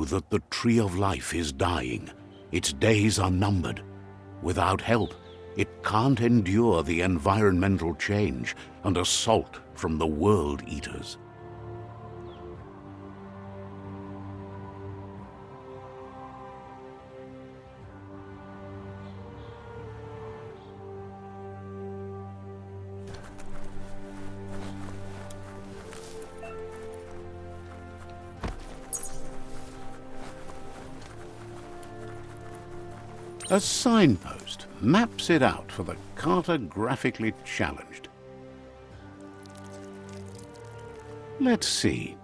that the Tree of Life is dying. Its days are numbered. Without help, it can't endure the environmental change and assault from the World Eaters. A signpost maps it out for the cartographically challenged. Let's see.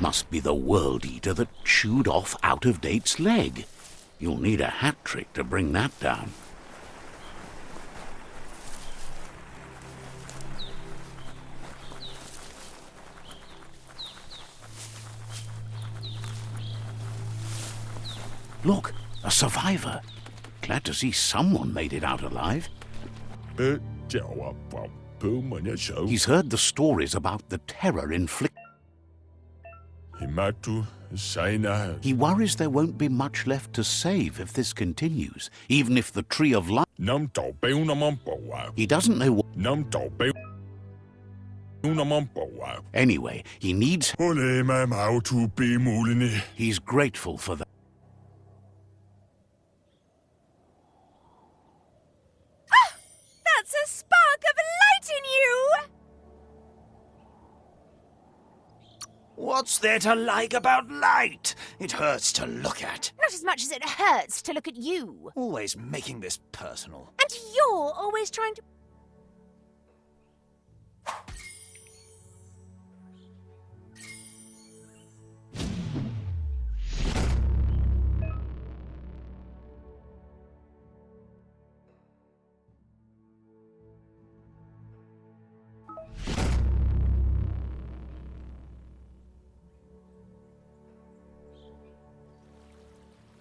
Must be the World Eater that chewed off Out-of-Date's leg. You'll need a hat trick to bring that down. Look, a survivor. Glad to see someone made it out alive. He's heard the stories about the terror inflicted. He worries there won't be much left to save if this continues, even if the Tree of Life... He doesn't know what... Anyway, he needs... He's grateful for that. That's a spark of light in you! What's there to like about light? It hurts to look at. Not as much as it hurts to look at you. Always making this personal. And you're always trying to...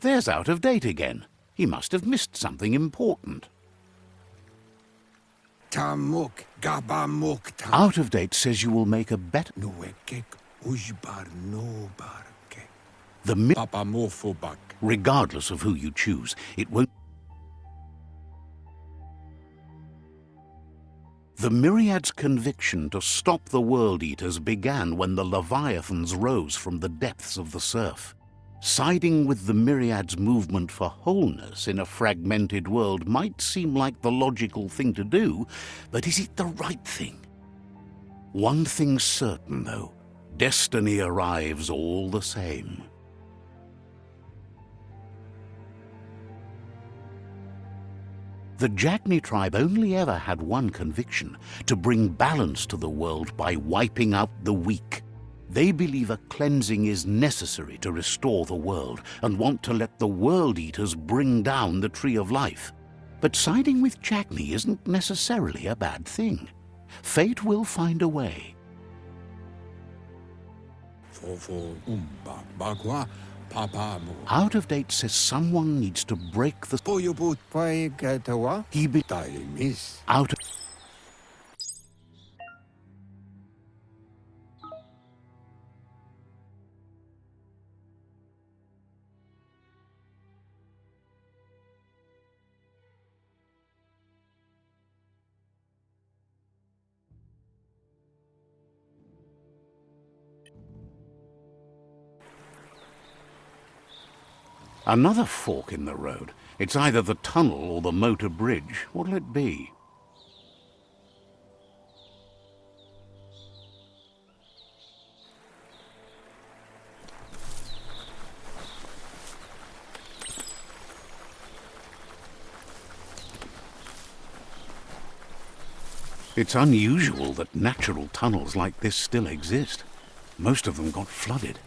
There's Out-of-Date again. He must have missed something important. Out-of-Date says you will make a better... Regardless of who you choose, it won't... The Myriad's conviction to stop the World Eaters began when the Leviathans rose from the depths of the surf. Siding with the Myriad's movement for wholeness in a fragmented world might seem like the logical thing to do, but is it the right thing? One thing's certain, though. Destiny arrives all the same. The Jagni tribe only ever had one conviction: to bring balance to the world by wiping out the weak. They believe a cleansing is necessary to restore the world and want to let the World Eaters bring down the Tree of Life. But siding with Jagni isn't necessarily a bad thing. Fate will find a way. Out-of-Date says someone needs to break the... Out of... Another fork in the road. It's either the tunnel or the motor bridge. What'll it be? It's unusual that natural tunnels like this still exist. Most of them got flooded.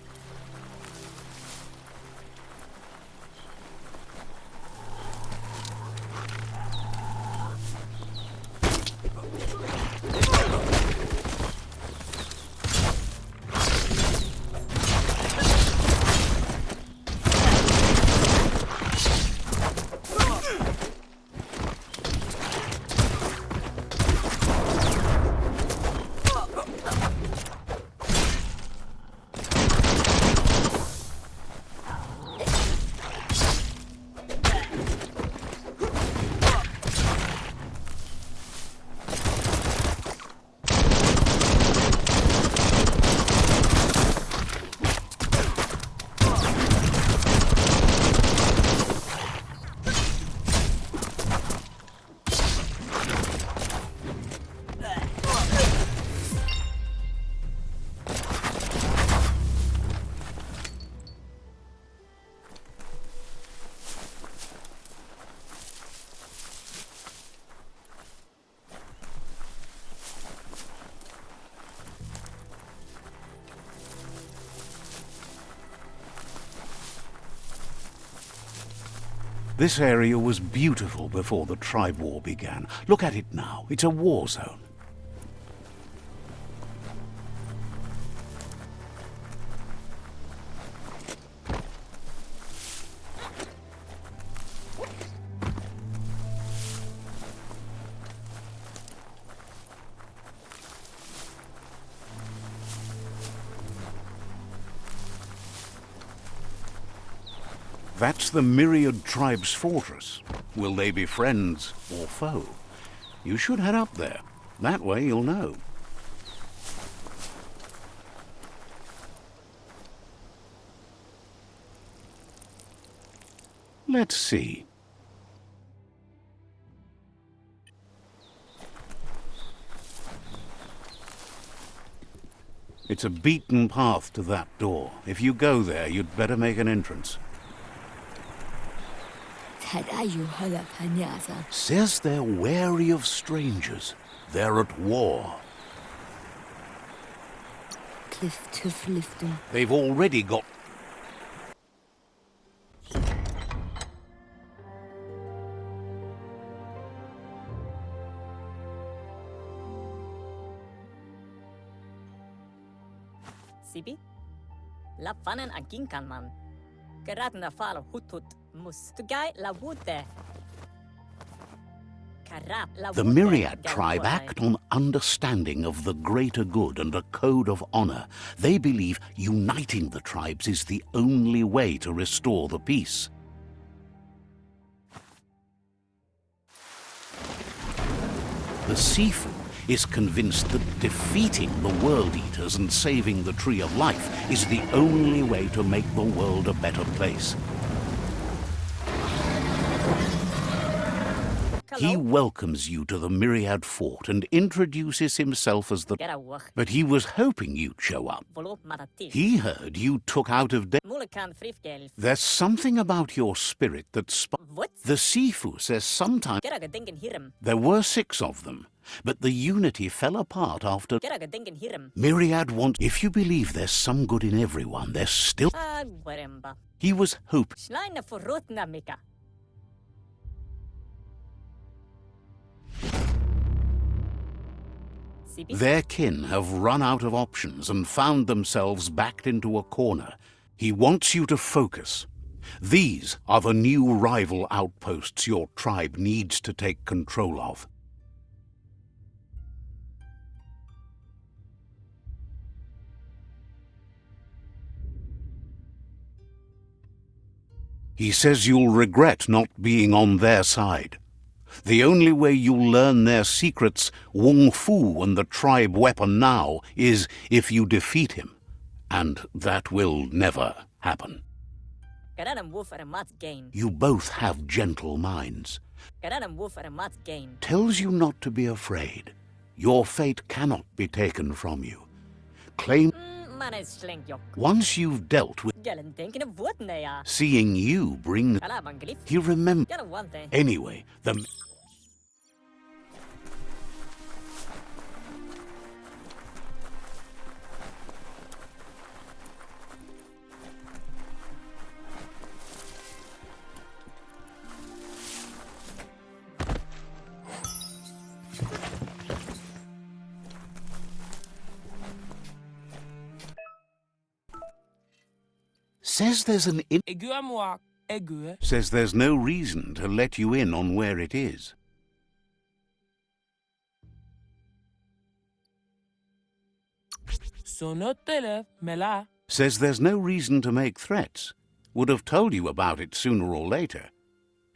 This area was beautiful before the tribe war began. Look at it now. It's a war zone. That's the Myriad Tribe's fortress. Will they be friends or foe? You should head up there. That way you'll know. Let's see. It's a beaten path to that door. If you go there, you'd better make an entrance. Says they're wary of strangers. They're at war. They've already got... Sibi? La fanen aginkan man. Geratna fal hutut mus. Tugai la wute. The Myriad tribe act on understanding of the greater good and a code of honor. They believe uniting the tribes is the only way to restore the peace. The Sifu is convinced that defeating the World Eaters and saving the Tree of Life is the only way to make the world a better place. He welcomes you to the Myriad Fort and introduces himself as the... But he was hoping you'd show up. He heard you took out of... There's something about your spirit that... The Sifu says sometimes... There were 6 of them, but the unity fell apart after... Myriad wants... If you believe there's some good in everyone, there's still... He was hoping... Their kin have run out of options and found themselves backed into a corner. He wants you to focus. These are the new rival outposts your tribe needs to take control of. He says you'll regret not being on their side. The only way you'll learn their secrets, Wung Fu and the tribe weapon now, is if you defeat him. And that will never happen. You both have gentle minds. Tells you not to be afraid. Your fate cannot be taken from you. Claim... Once you've dealt with... Seeing you bring... He remembers... Anyway, the... Says there's an in Aiguë à moi. Aiguë. says there's no reason to let you in on where it is. Son autre élève, mais là. Says there's no reason to make threats. Would have told you about it sooner or later.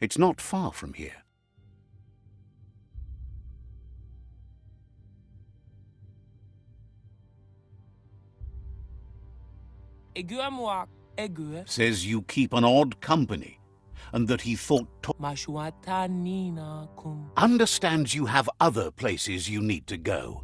It's not far from here. Aiguë à moi. Aiguë. Says you keep an odd company, and that he thought Mashuata nina kum. understands you have other places you need to go.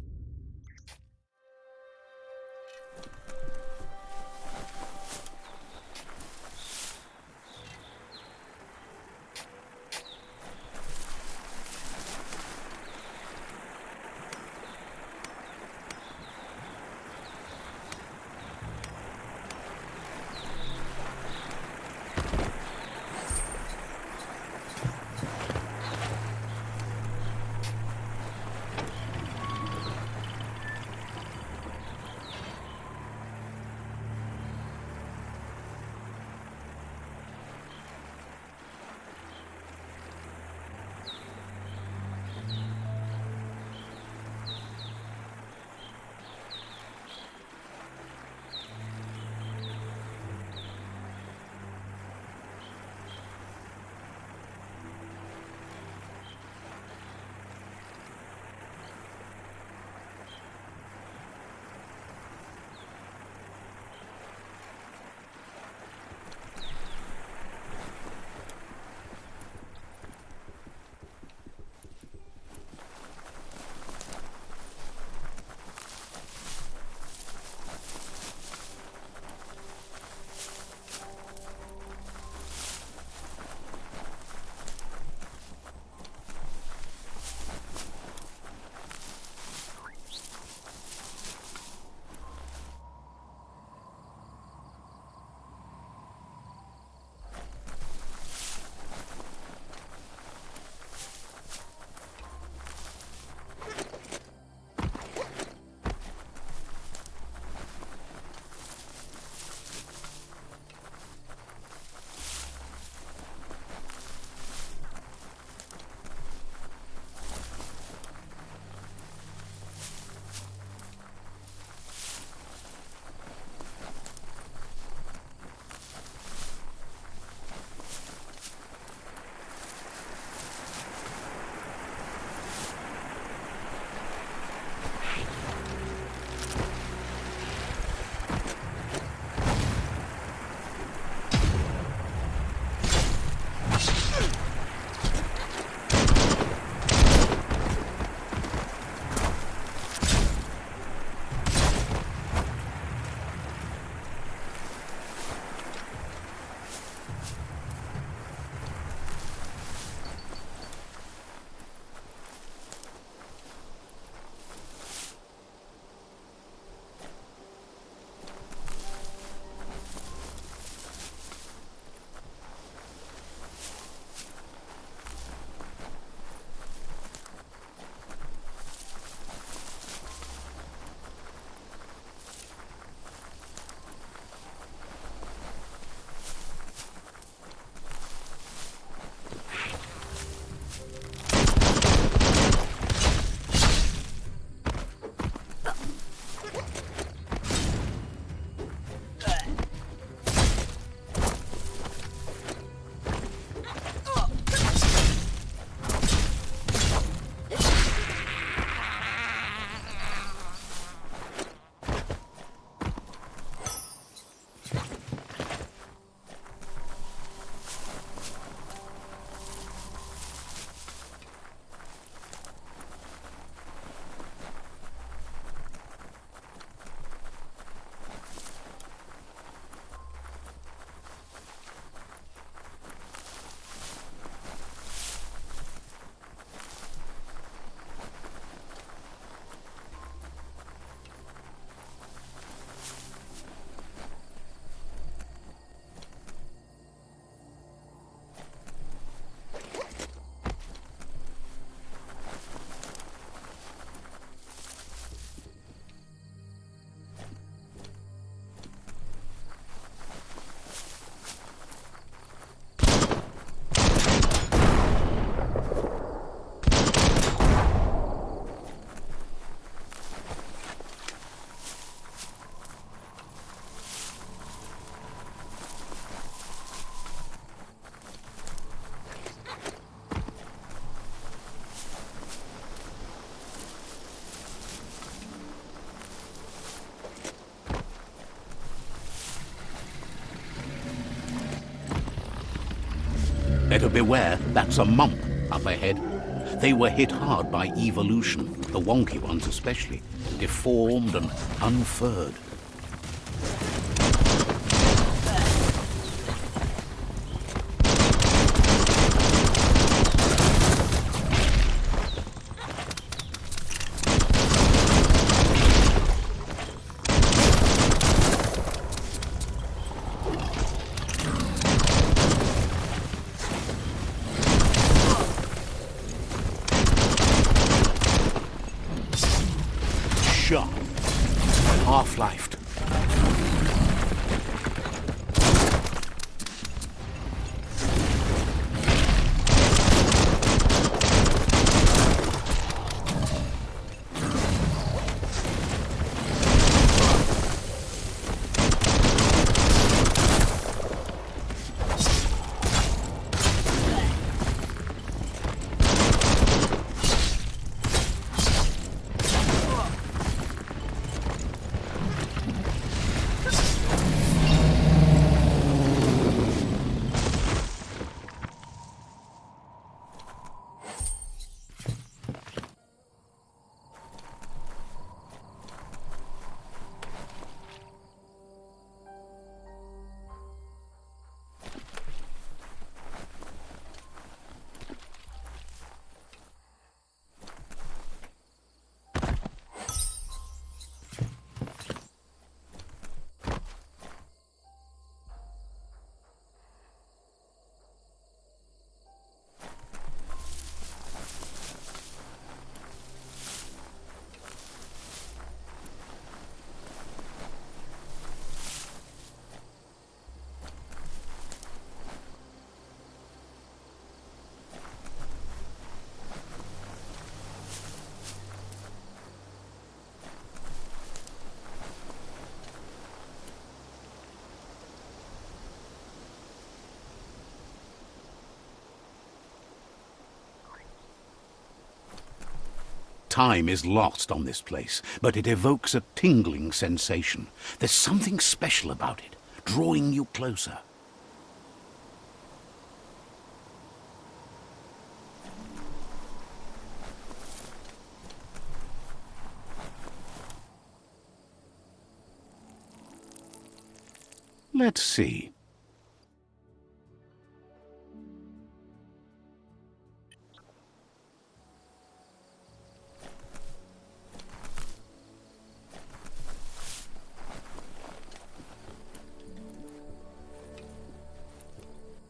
Beware, that's a mump up ahead. They were hit hard by evolution, the wonky ones especially, deformed and unfurred. Sharp, half-lifed. Time is lost on this place, but it evokes a tingling sensation. There's something special about it, drawing you closer. Let's see.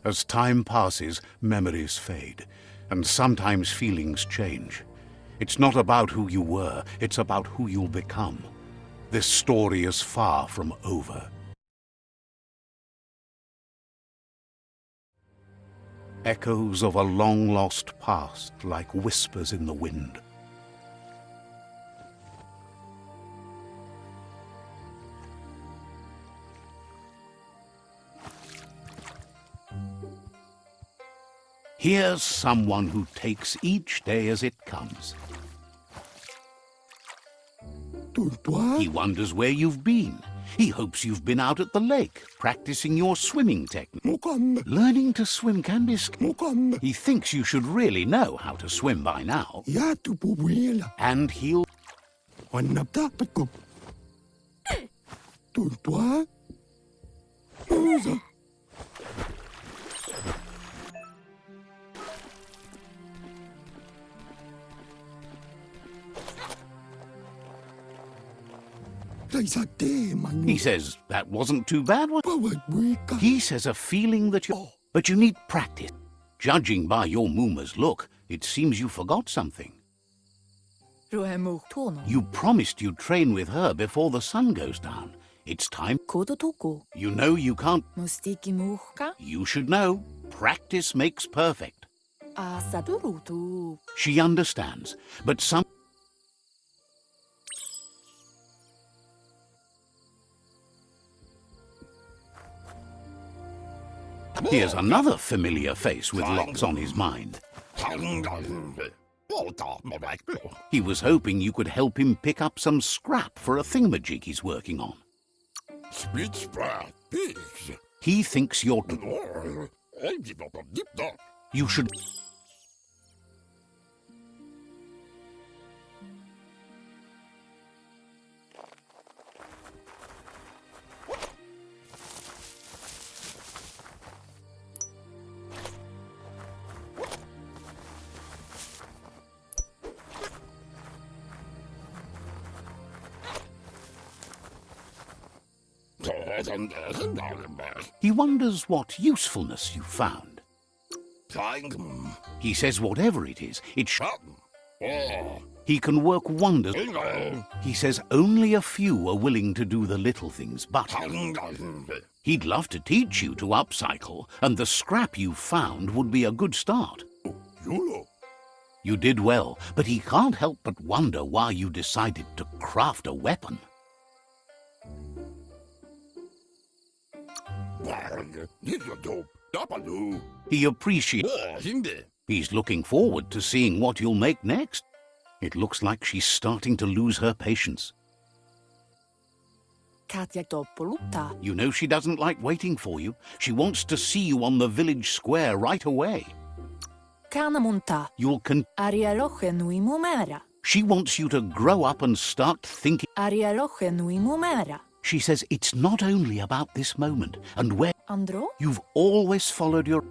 As time passes, memories fade, and sometimes feelings change. It's not about who you were, it's about who you'll become. This story is far from over. Echoes of a long-lost past, like whispers in the wind. Here's someone who takes each day as it comes. He wonders where you've been. He hopes you've been out at the lake, practicing your swimming technique. Learning to swim can be scary. He thinks you should really know how to swim by now. And he'll... He says that wasn't too bad. He says a feeling that you... But you need practice. Judging by your Mooma's look, it seems you forgot something. You promised you'd train with her before the sun goes down. It's time. You know you can't... You should know. Practice makes perfect. She understands, but some... Here's another familiar face with lots on his mind. He was hoping you could help him pick up some scrap for a thingamajig he's working on. He thinks you're... You should... He wonders what usefulness you found. He says whatever it is, he can work wonders. He says only a few are willing to do the little things, but he'd love to teach you to upcycle, and the scrap you found would be a good start. You did well, but he can't help but wonder why you decided to craft a weapon. He appreciates... He's looking forward to seeing what you'll make next. It looks like she's starting to lose her patience. You know she doesn't like waiting for you. She wants to see you on the village square right away. You'll She wants you to grow up and start thinking. She says it's not only about this moment and where you've always followed your...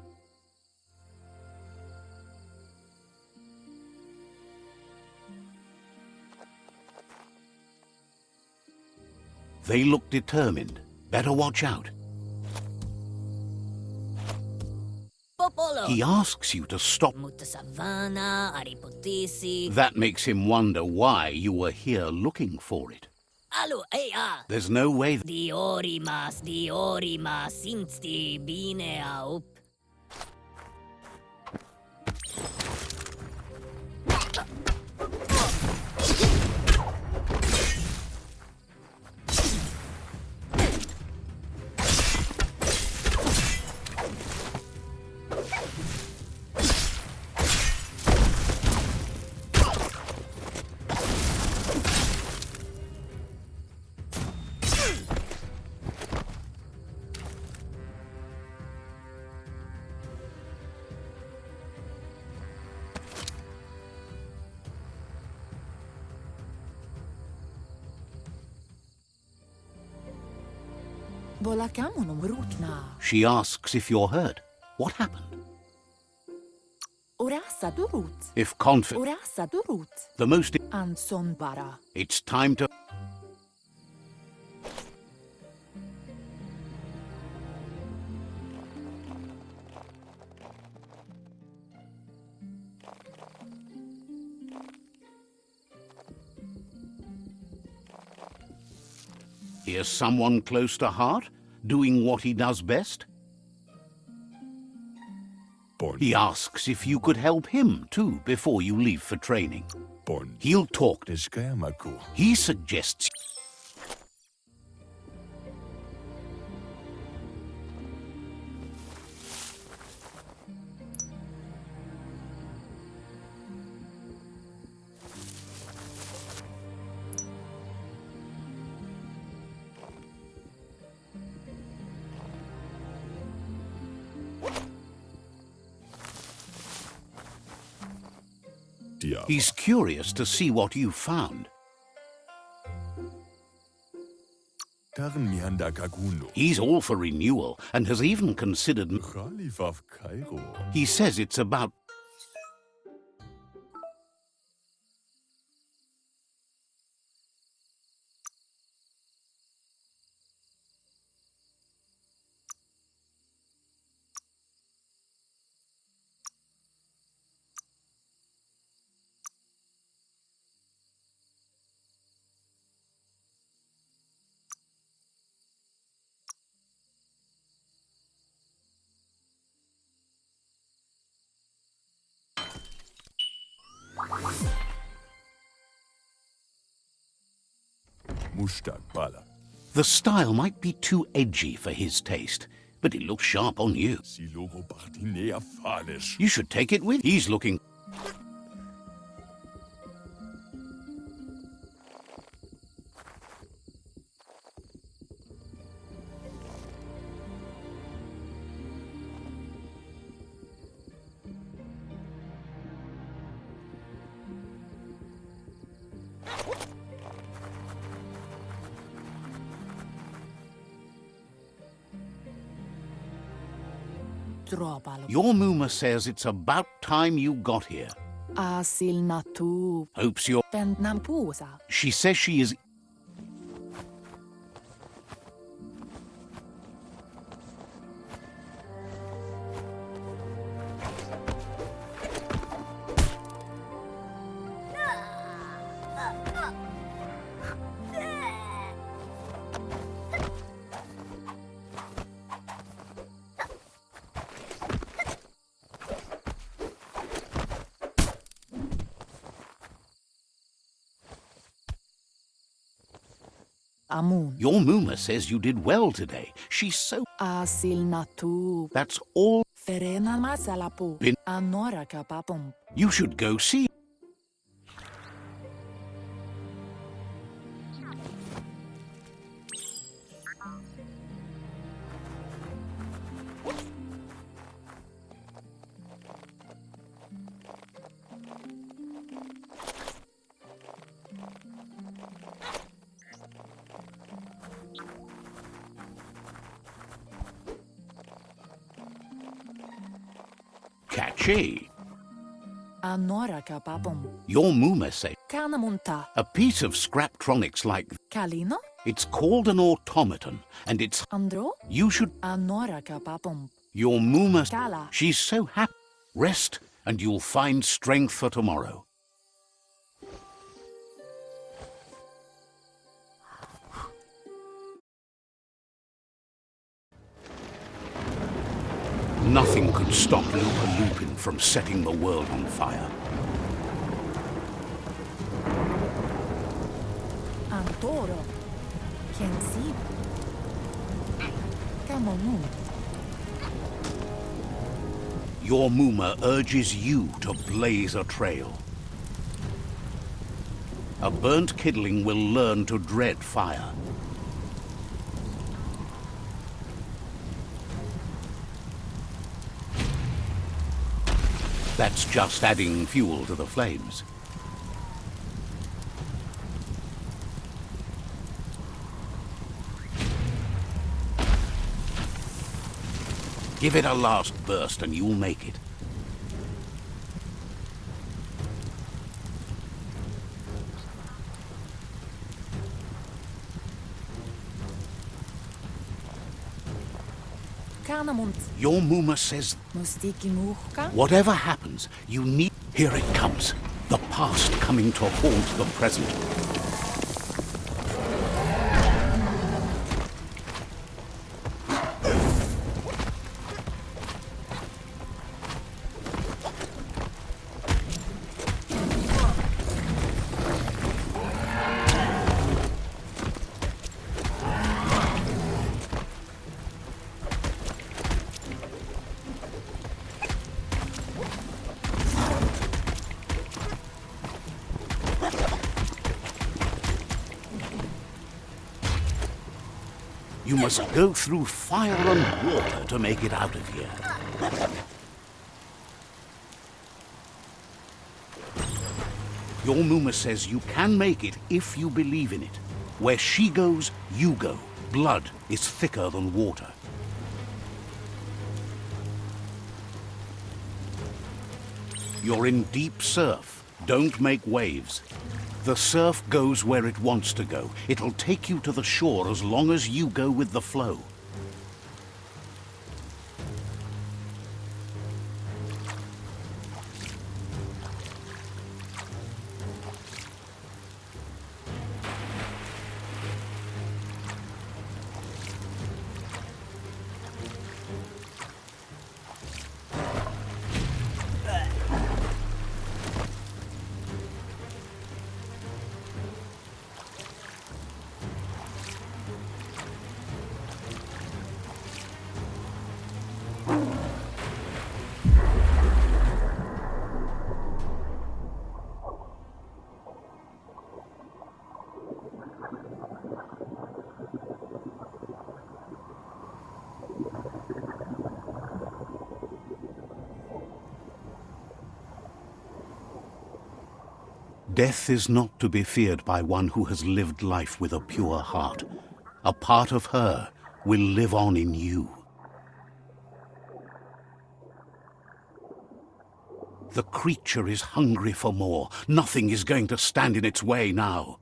They look determined. Better watch out. He asks you to stop. That makes him wonder why you were here looking for it. There's no way... She asks if you're hurt. What happened? If confident, the most... It's time to... Here's someone close to heart, doing what he does best. He asks if you could help him, too, before you leave for training. He'll talk. He suggests... He's curious to see what you found. He's all for renewal and has even considered... He says it's about... The style might be too edgy for his taste, but it looks sharp on you. You should take it with... He's looking... Tropalo. Your Muma says it's about time you got here. Asil natu. Hopes you're... Pendnam pusa. She says she is... Amun. Your Muma says you did well today. She's so... Asil natu. That's all... Ferena masalapu. Bin- Anora kapapum. You should go see... Catchy. Anora kapapum. Your Muma says Kanamunta. a piece of Scraptronics like... Kalino. It's called an automaton, and it's... Andro. You should... Anora kapapum. Your Muma... Kala. She's so happy. Rest, and you'll find strength for tomorrow. Nothing could stop Lupa Lupin from setting the world on fire. Antoro. Kensi. Kamonu. Your Muma urges you to blaze a trail. A burnt kidling will learn to dread fire. That's just adding fuel to the flames. Give it a last burst and you'll make it. Kanamunt. Your Muma says, Mustiki muhka. whatever happens, you need... Here it comes. The past coming to haunt the present. You must go through fire and water to make it out of here. Your Muma says you can make it if you believe in it. Where she goes, you go. Blood is thicker than water. You're in deep surf. Don't make waves. The surf goes where it wants to go. It'll take you to the shore as long as you go with the flow. Death is not to be feared by one who has lived life with a pure heart. A part of her will live on in you. The creature is hungry for more. Nothing is going to stand in its way now.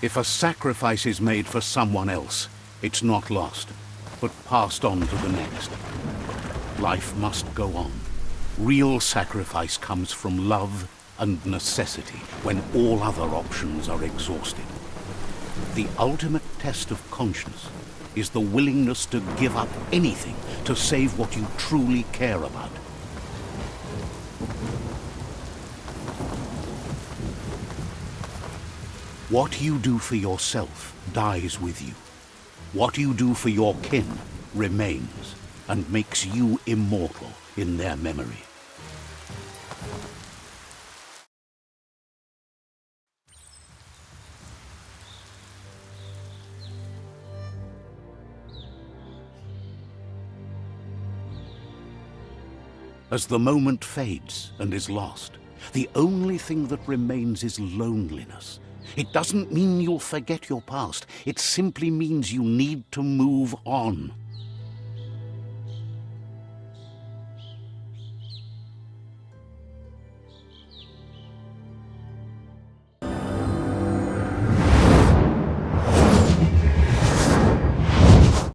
If a sacrifice is made for someone else, it's not lost, but passed on to the next. Life must go on. Real sacrifice comes from love and necessity when all other options are exhausted. The ultimate test of conscience is the willingness to give up anything to save what you truly care about. What you do for yourself dies with you. What you do for your kin remains and makes you immortal in their memory. As the moment fades and is lost, the only thing that remains is loneliness. It doesn't mean you'll forget your past. It simply means you need to move on.